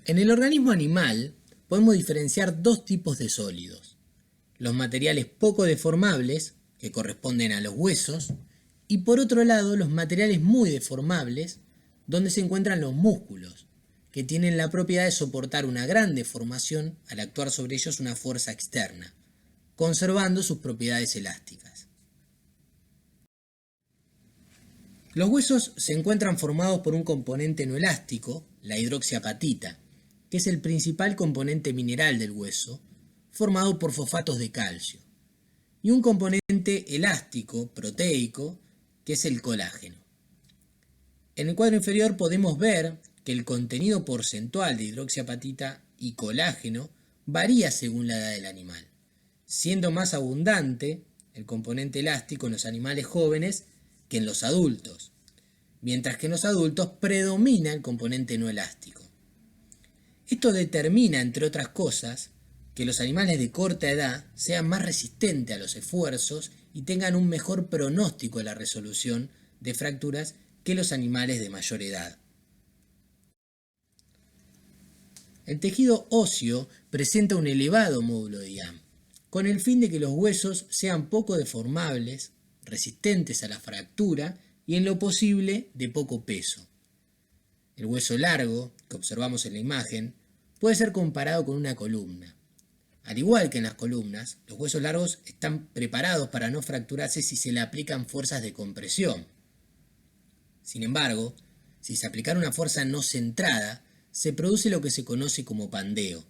En el organismo animal podemos diferenciar dos tipos de sólidos: los materiales poco deformables, que corresponden a los huesos, y por otro lado los materiales muy deformables, donde se encuentran los músculos, que tienen la propiedad de soportar una gran deformación al actuar sobre ellos una fuerza externa, conservando sus propiedades elásticas. Los huesos se encuentran formados por un componente no elástico, la hidroxiapatita, que es el principal componente mineral del hueso, formado por fosfatos de calcio, y un componente elástico, proteico, que es el colágeno. En el cuadro inferior podemos ver que el contenido porcentual de hidroxiapatita y colágeno varía según la edad del animal, siendo más abundante el componente elástico en los animales jóvenes que en los adultos, mientras que en los adultos predomina el componente no elástico. Esto determina, entre otras cosas, que los animales de corta edad sean más resistentes a los esfuerzos y tengan un mejor pronóstico de la resolución de fracturas que los animales de mayor edad. El tejido óseo presenta un elevado módulo de IAM, con el fin de que los huesos sean poco deformables, resistentes a la fractura y en lo posible de poco peso. El hueso largo, que observamos en la imagen, puede ser comparado con una columna. Al igual que en las columnas, los huesos largos están preparados para no fracturarse si se le aplican fuerzas de compresión. Sin embargo, si se aplicara una fuerza no centrada, se produce lo que se conoce como pandeo.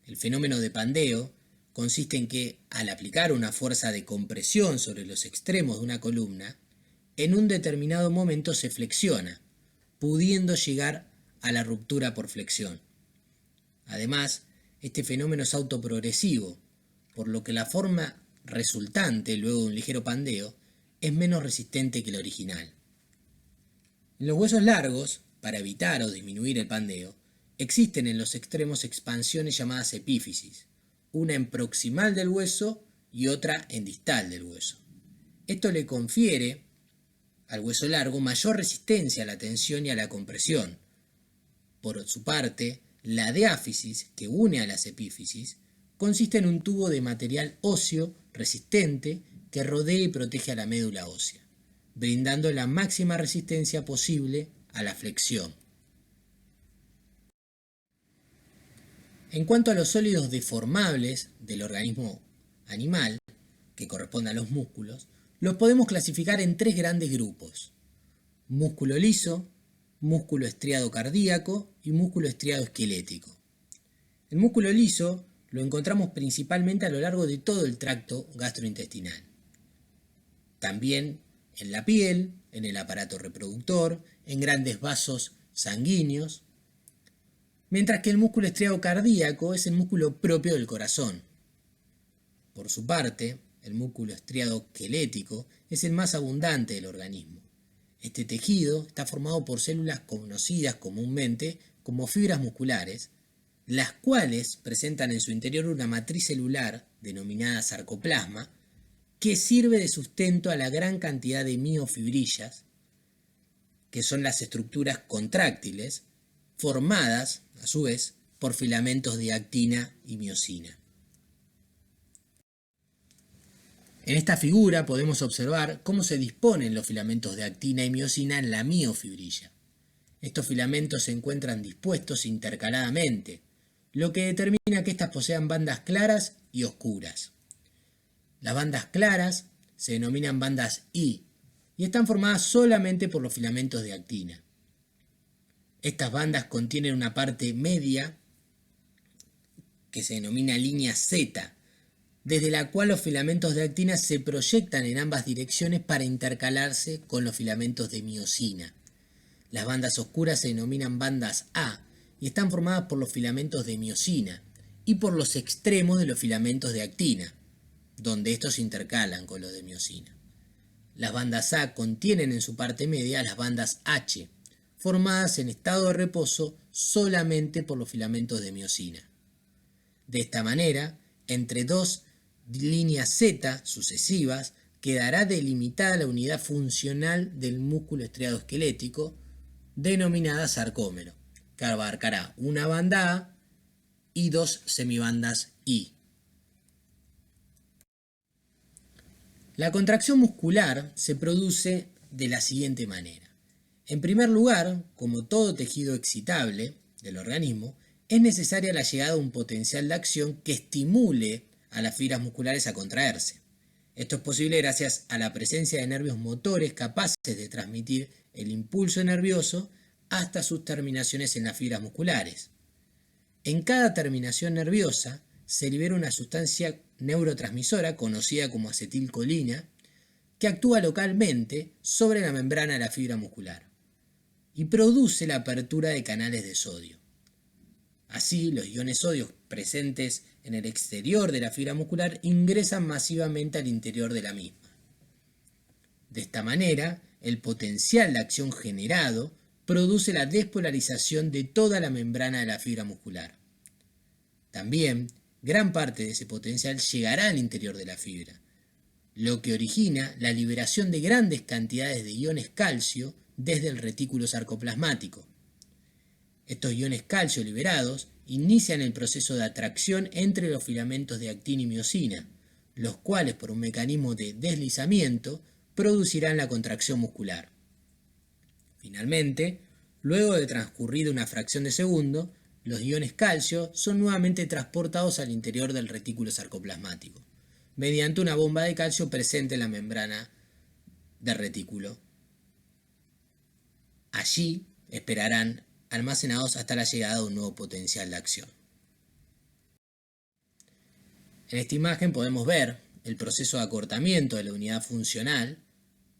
El fenómeno de pandeo consiste en que, al aplicar una fuerza de compresión sobre los extremos de una columna, en un determinado momento se flexiona, pudiendo llegar a la ruptura por flexión. Además, este fenómeno es autoprogresivo, por lo que la forma resultante, luego de un ligero pandeo, es menos resistente que la original. En los huesos largos, para evitar o disminuir el pandeo, existen en los extremos expansiones llamadas epífisis, una en proximal del hueso y otra en distal del hueso. Esto le confiere al hueso largo mayor resistencia a la tensión y a la compresión. Por su parte, la diáfisis, que une a las epífisis, consiste en un tubo de material óseo resistente que rodea y protege a la médula ósea, brindando la máxima resistencia posible a la flexión. En cuanto a los sólidos deformables del organismo animal, que corresponden a los músculos, los podemos clasificar en tres grandes grupos: músculo liso, músculo estriado cardíaco y músculo estriado esquelético. El músculo liso lo encontramos principalmente a lo largo de todo el tracto gastrointestinal. También en la piel, en el aparato reproductor, en grandes vasos sanguíneos, mientras que el músculo estriado cardíaco es el músculo propio del corazón. Por su parte, el músculo estriado esquelético es el más abundante del organismo. Este tejido está formado por células conocidas comúnmente como fibras musculares, las cuales presentan en su interior una matriz celular denominada sarcoplasma, que sirve de sustento a la gran cantidad de miofibrillas, que son las estructuras contráctiles, formadas, a su vez, por filamentos de actina y miosina. En esta figura podemos observar cómo se disponen los filamentos de actina y miosina en la miofibrilla. Estos filamentos se encuentran dispuestos intercaladamente, lo que determina que éstas posean bandas claras y oscuras. Las bandas claras se denominan bandas I y están formadas solamente por los filamentos de actina. Estas bandas contienen una parte media que se denomina línea Z, desde la cual los filamentos de actina se proyectan en ambas direcciones para intercalarse con los filamentos de miosina. Las bandas oscuras se denominan bandas A y están formadas por los filamentos de miosina y por los extremos de los filamentos de actina, donde estos se intercalan con los de miosina. Las bandas A contienen en su parte media las bandas H, formadas en estado de reposo solamente por los filamentos de miosina. De esta manera, entre dos líneas Z sucesivas quedará delimitada la unidad funcional del músculo estriado esquelético, denominada sarcómero. que abarcará una banda A y dos semibandas I. La contracción muscular se produce de la siguiente manera. En primer lugar, como todo tejido excitable del organismo, es necesaria la llegada de un potencial de acción que estimule a las fibras musculares a contraerse. Esto es posible gracias a la presencia de nervios motores capaces de transmitir el impulso nervioso hasta sus terminaciones en las fibras musculares. En cada terminación nerviosa se libera una sustancia neurotransmisora conocida como acetilcolina que actúa localmente sobre la membrana de la fibra muscular y produce la apertura de canales de sodio. Así, los iones sodio presentes en el exterior de la fibra muscular ingresan masivamente al interior de la misma. De esta manera, el potencial de acción generado produce la despolarización de toda la membrana de la fibra muscular. También, gran parte de ese potencial llegará al interior de la fibra, lo que origina la liberación de grandes cantidades de iones calcio desde el retículo sarcoplasmático. Estos iones calcio liberados inician el proceso de atracción entre los filamentos de actina y miosina, los cuales por un mecanismo de deslizamiento producirán la contracción muscular. Finalmente, luego de transcurrida una fracción de segundo, los iones calcio son nuevamente transportados al interior del retículo sarcoplasmático, mediante una bomba de calcio presente en la membrana del retículo. Allí esperarán almacenados hasta la llegada de un nuevo potencial de acción. En esta imagen podemos ver el proceso de acortamiento de la unidad funcional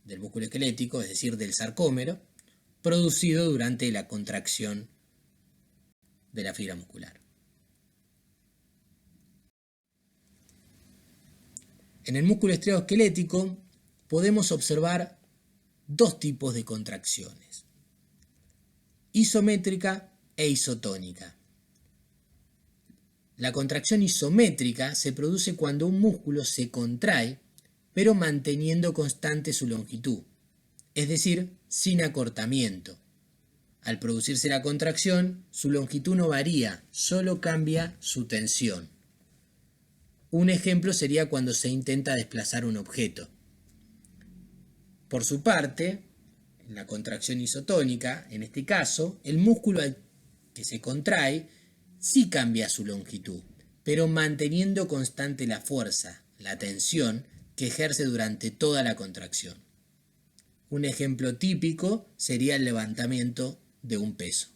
del músculo esquelético, es decir, del sarcómero, producido durante la contracción de la fibra muscular. En el músculo estriado-esquelético podemos observar dos tipos de contracciones: isométrica e isotónica. La contracción isométrica se produce cuando un músculo se contrae, pero manteniendo constante su longitud, es decir, sin acortamiento. Al producirse la contracción, su longitud no varía, solo cambia su tensión. Un ejemplo sería cuando se intenta desplazar un objeto. Por su parte, en la contracción isotónica, en este caso, el músculo que se contrae sí cambia su longitud, pero manteniendo constante la fuerza, la tensión que ejerce durante toda la contracción. Un ejemplo típico sería el levantamiento de un peso.